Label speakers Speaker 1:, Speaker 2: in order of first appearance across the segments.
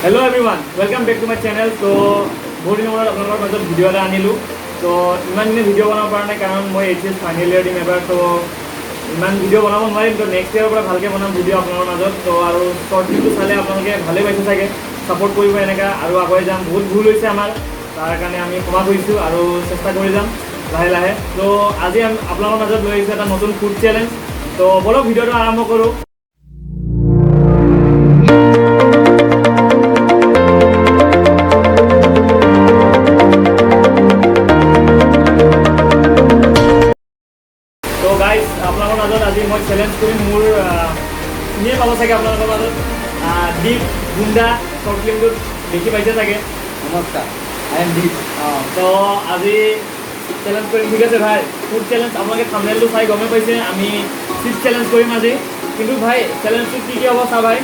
Speaker 1: Hello everyone welcome back to my channel. तो बहुत दिन बाद अपना मजत भिडिओ এটা আনিলোঁ। তো ইমান দিনে ভিডিঅ' বনাব পৰা নাই কাৰণ মই এইচএছ ফাইনেল ইয়াৰ দিম এবাৰ। তো ইমান ভিডিঅ' বনাব নোৱাৰিম। তো নেক্সট ইয়াৰৰ পৰা ভালকৈ বনাম ভিডিঅ' আপোনালোকৰ মাজত। তো আৰু শ্বৰ্ট ভিডিঅ'টো চালে আপোনালোকে ভালেই পাইছে চাগে, ছাপোৰ্ট কৰিব এনেকুৱা আৰু আগুৱাই যাম। বহুত ভুল হৈছে আমাৰ, তাৰ কাৰণে আমি ক্ষমা কৰিছোঁ আৰু চেষ্টা কৰি যাম লাহে লাহে। তো আজি আপোনালোকৰ মাজত লৈ আহিছোঁ এটা নতুন ফুড চেলেঞ্জ। তো বলক ভিডিঅ'টো আৰম্ভ কৰোঁ। তো গাইজ আপোনালোকৰ মাজত আজি মই চেলেঞ্জ কৰিম মোৰ চিনিয়ে পাব চাগে আপোনালোকৰ মাজত দীপ গুণ্ডা শ্বৰ্ট ফিল্মটোত দেখি পাইছে চাগে।
Speaker 2: নমস্কাৰ, আই এম দীপ।
Speaker 1: তো আজি চেলেঞ্জ কৰিম, ঠিক আছে ভাই। ফুড চেলেঞ্জ আপোনালোকে থাম্বনেইলটো চাই গমেই পাইছে, আমি চিপছ চেলেঞ্জ কৰিম আজি। কিন্তু ভাই চেলেঞ্জটো কি কি হ'ব চা ভাই।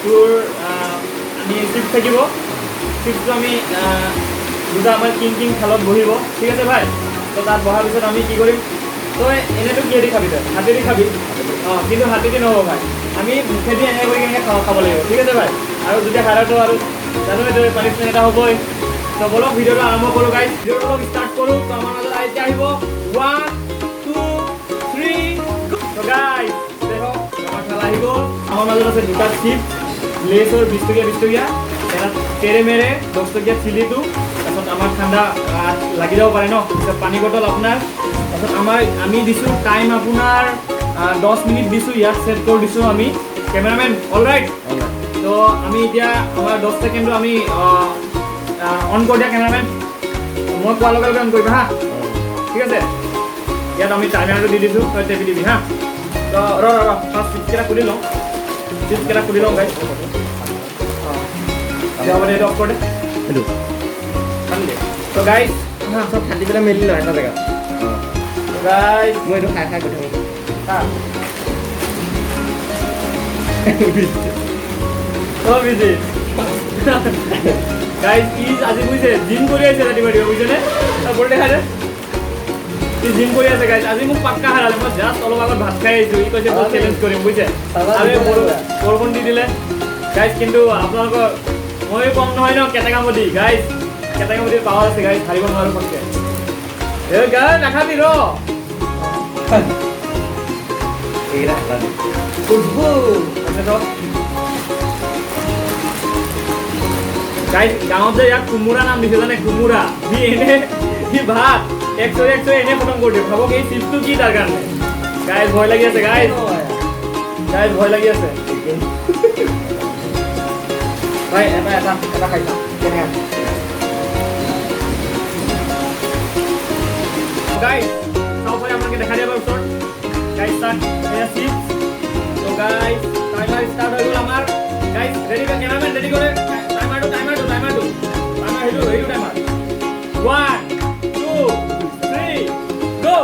Speaker 1: তোৰ আমি চিপছ থাকিব, চিপছটো আমি দুটা আমাৰ কিং থালত বহিব, ঠিক আছে ভাই। তো তাত বহাৰ পিছত আমি কি কৰিম, তই এনেইতো কিহেদি খাবি, তই হাতেদি খাবি। কিন্তু হাতেদি নহ'ব ভাই, আমি মুখেদি এনেকৈ কৰি কেনেকৈ খাব লাগিব, ঠিক আছে ভাই। আৰু যেতিয়া খালেতো আৰু জানোৱে তই পানিচমেণ্ট এটা হ'বই। তো বলক ভিডিঅ'টো আৰম্ভ কৰোঁ গাইজ, ভিডিঅ'টো অলপ ষ্টাৰ্ট কৰোঁ। তো আমাৰ মাজত এতিয়া আহিব 1 2 3 তো গাইজ দেখক আমাৰ খেলা আহিব। আমাৰ মাজত আছে দুটা চিপছ, লেচৰ 20 টকীয়া, এটা তেৰে মেৰে 10 টকীয়া চিলিটো। তাৰপিছত আমাৰ ঠাণ্ডা লাগি যাব পাৰে ন, তাৰপিছত পানী বটল আপোনাৰ। তাৰপিছত আমি দিছোঁ টাইম আপোনাৰ 10 মিনিট দিছোঁ, ইয়াত ছেট কৰি দিছোঁ আমি। Cameraman all right. তো আমি এতিয়া আমাৰ 10 ছেকেণ্ডটো আমি অন কৰি দিয়া কেমেৰামেন। মই কোৱাৰ লগে লগে অন কৰিবা হা, ঠিক আছে। ইয়াত আমি টাইমাৰটো দি দিছোঁ, তই টেপি দিবি হা। তো ৰ ফাৰ্ষ্ট চিপছকেইটা খুলি লওঁ, গাইজ। হ'ব দে, এইটো অফ কৰি দে,
Speaker 2: এইটো
Speaker 1: খালি দে। তো গাইজ
Speaker 2: চব খান্দি পেলাই মেলি লওঁ এটা জেগাত।
Speaker 1: গাইজ
Speaker 2: মই এইটো খাই গৈ থাকোঁ।
Speaker 1: গাইজ আজি বুজিছে জিম কৰি আছে ৰাতিপুৱা বুজিছেনে, বল দেখা যায় ই জিম কৰি আছে গাইজ। আজি মোক পাক্কা হাৰালে, মই জাষ্ট অলপ আগত ভাত খাই আহিছোঁ। ই কৈছে বহুত চেলেঞ্জ কৰিম বুজিছে। আৰু বৰষুণ দি দিলে গাইজ। কিন্তু আপোনালোকৰ মই কম নহয় ন, কেটেকামতি গাইজ, কেটেকামতিৰ পাৱাৰ আছে গাইজ, হাৰিব নোৱাৰোঁ ফটকে। এই গাই নাখাবি ৰ গাইজ। গাঁৱত যে ইয়াক কোমোৰা নাম দিছে জানে, কোমোৰা। সি ভাত একচৰি এনে খতম কৰি দিয়ে। ভাবক এই চিপছটো কি তাৰ কাৰণে। গাইজ ভয় লাগি আছে, গাইজ ভয় লাগি আছে ভাই। এটা খাই চাওঁ কেনেকৈ। গাইজ চাওঁ ভাই, আপোনালোকে দেখা দিয়া বাৰু ওচৰত। গাইজ ষ্টাৰ্ট, এয়া চিপছ। তো গাইজ টাইমাৰ ষ্টাৰ্ট হৈ গ'ল আমাৰ। গাইজ ৰেডি কৰে, কেমেৰামেন ৰেডি কৰে। টাইমাৰটো সেইটো টাইমাৰ 1 2 3 গো।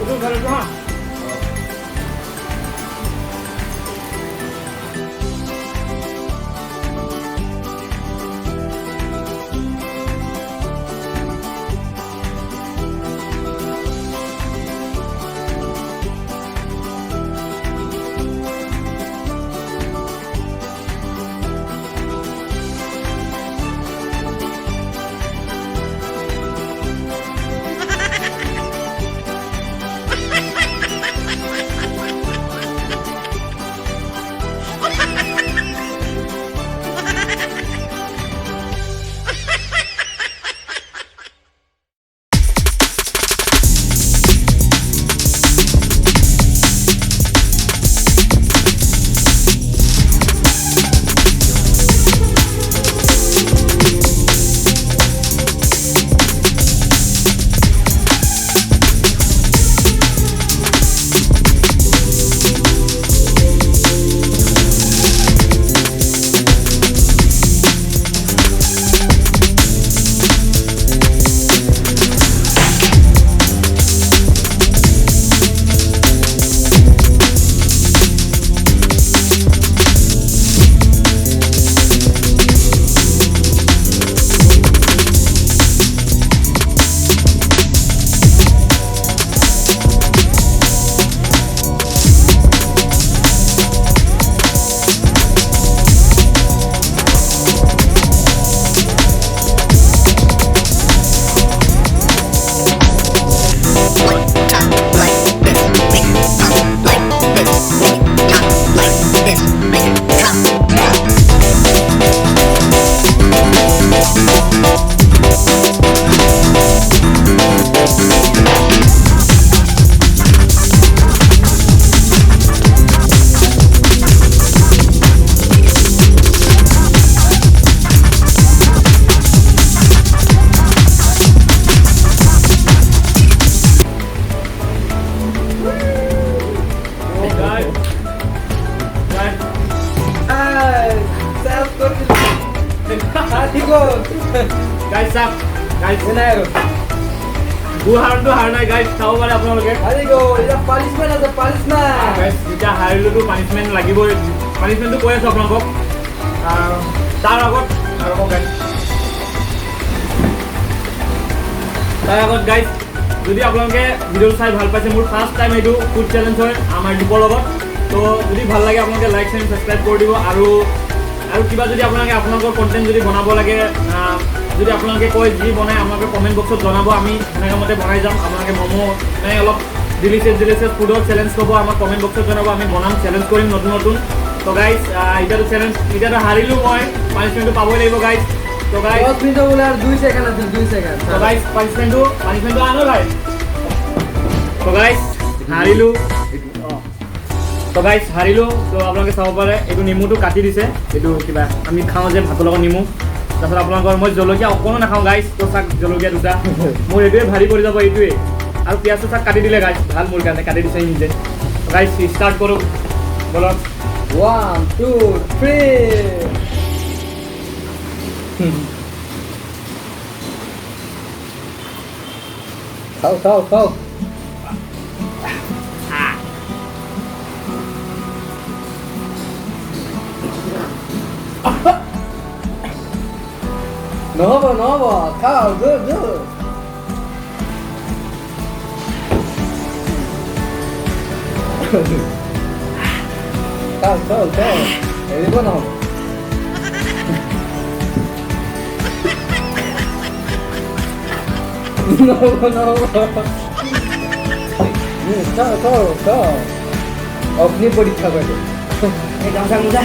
Speaker 1: itu baru ha. গাইজ চাওক গাইজ
Speaker 2: নাই আৰু
Speaker 1: গুহাৰণটো হাৰ নাই গাইজ চাব পাৰে আপোনালোকে
Speaker 2: হাৰি গ'ল এতিয়া পানিচমেণ্ট আছে পানিচমেণ্ট
Speaker 1: গাইজ যেতিয়া হাৰিলোতো পানিচমেণ্ট লাগিবই পানিচমেণ্টটো কৈ আছোঁ আপোনালোকক তাৰ আগত গাইজ তাৰ আগত গাইজ যদি আপোনালোকে ভিডিঅ'টো চাই ভাল পাইছে মোৰ ফাৰ্ষ্ট টাইম এইটো ফুড চেলেঞ্জ হয় আমাৰ দীপৰ লগত তো যদি ভাল লাগে আপোনালোকে লাইক চেণ্ড ছাবস্ক্ৰাইব কৰি দিব আৰু কিবা যদি আপোনালোকে আপোনালোকৰ কণ্টেণ্ট যদি বনাব লাগে যদি আপোনালোকে কয় যি বনাই আপোনালোকে কমেণ্ট বক্সত জনাব আমি সেনেকুৱা মতে বনাই যাম আপোনালোকে ম'ম' মানে অলপ ডিলিচিয়াছ ফুডৰ চেলেঞ্জ ক'ব আমাক কমেণ্ট বক্সত জনাব আমি বনাম চেলেঞ্জ কৰিম নতুন নতুন তো গাইজ এতিয়াতো চেলেঞ্জ এতিয়াতো হাৰিলোঁ মই পানিচমেণ্টটো পাবই লাগিব গাইজ তো গাইজ
Speaker 2: 10 মিনিটৰ বোলে আৰু 2 ছেকেণ্ড আছিল 2 ছেকেণ্ড
Speaker 1: তো গাইজ পানিচমেণ্টটো আনো গাইজ তো গাইজ হাৰিলোঁ তো গাইজ হাৰিলোঁ তো আপোনালোকে চাব পাৰে এইটো নেমুটো কাটি দিছে এইটো কিবা আমি খাওঁ যে ভাতৰ লগত নেমু তাৰপিছত আপোনালোকৰ মই জলকীয়া অকণো নাখাওঁ গাইজ তো চাক জলকীয়া দুটা মোৰ এইটোৱে ভাৰি পৰি যাব এইটোৱে আৰু পিঁয়াজটো চাক কাটি দিলে গাইজ ভাল মোৰ কাৰণে কাটি দিছে নিজে গাইজ ষ্টাৰ্ট কৰোঁ বলক
Speaker 2: 1 2 3 খাও নহ'ব খাও গুড খাও এৰিব নহ'ব খাও অগ্নি পৰীক্ষা কৰিলোঁ এই গামছা মোজা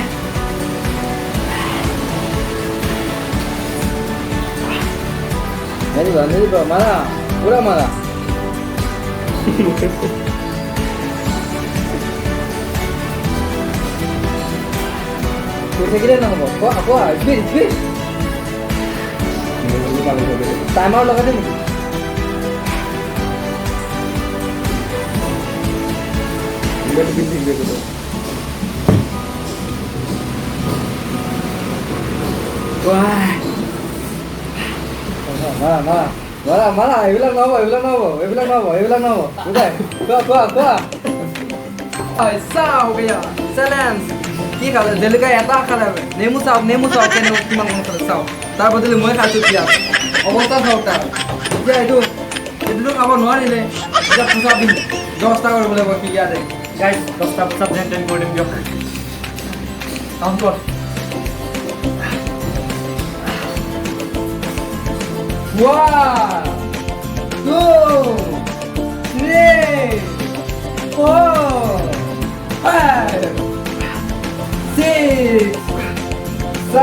Speaker 2: নেৰিবা মাৰা পুৰা মাৰা কৈ থাকিলে নহ'ব কোৱা স্পীড টাইমাৰ লগাই নেকি মাৰা এইবিলাক নহ'ব বুজাই কোৱা চাও বেয়া চেলেঞ্জ কি খালে জলকীয়া এটা খালে নেমু চাওক কেনেকুৱা কিমান কম খালে চাওক তাৰ বদলি মই খাইছোঁ পিঁয়াজ অৱস্থা চাওক তাৰ এতিয়া এইটোতো খাব নোৱাৰিলে এতিয়া পোচা দিম 10টা কৰিব লাগিব কি ইয়াতে
Speaker 1: গাইজ 10টা পোচাপ যেন কৰি দিম দিয়ক কাউণ্ট কৰ
Speaker 2: 1 2 3 4 5 6 7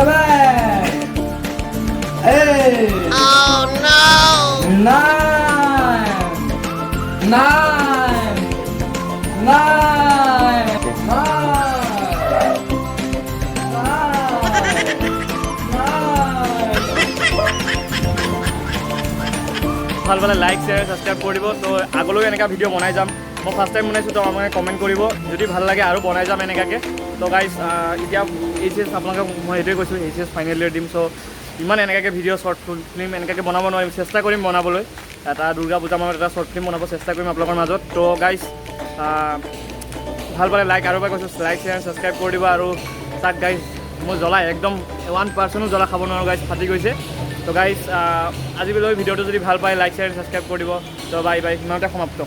Speaker 2: 8
Speaker 3: Oh no!
Speaker 1: ভাল পালে লাইক শ্বেয়াৰ ছাবস্ক্ৰাইব কৰি দিব তো আগলৈ এনেকুৱা ভিডিঅ' বনাই যাম মই ফাৰ্ষ্ট টাইম বনাইছোঁ তো আপোনালোকে কমেণ্ট কৰিব যদি ভাল লাগে আৰু বনাই যাম এনেকুৱাকৈ তো গাইজ এতিয়া এইচ আপোনালোকক মই সেইটোৱে কৈছোঁ এইচ ফাইনেল ইয়েৰ দিম চ' ইমান এনেকুৱাকৈ ভিডিঅ' শ্বৰ্ট ফিল্ম এনেকুৱাকৈ বনাব নোৱাৰিম চেষ্টা কৰিম বনাবলৈ এটা দুৰ্গা পূজা মানত এটা শ্বৰ্ট ফিল্ম বনাব চেষ্টা কৰিম আপোনালোকৰ মাজত তো গাইজ ভাল পালে লাইক আৰু এবাৰ কৈছোঁ লাইক শ্বেয়াৰ ছাবস্ক্ৰাইব কৰি দিব আৰু তাক গাইজ মই জ্বলাই একদম 1% জ্বলা খাব নোৱাৰোঁ গাইজ ফাটি গৈছে তো গাইজ আজিলৈ ভিডিঅ'টো যদি ভাল পায় লাইক শ্বেয়াৰ ছাবস্ক্ৰাইব কৰি দিব তো বাই সিমানতে সমাপ্ত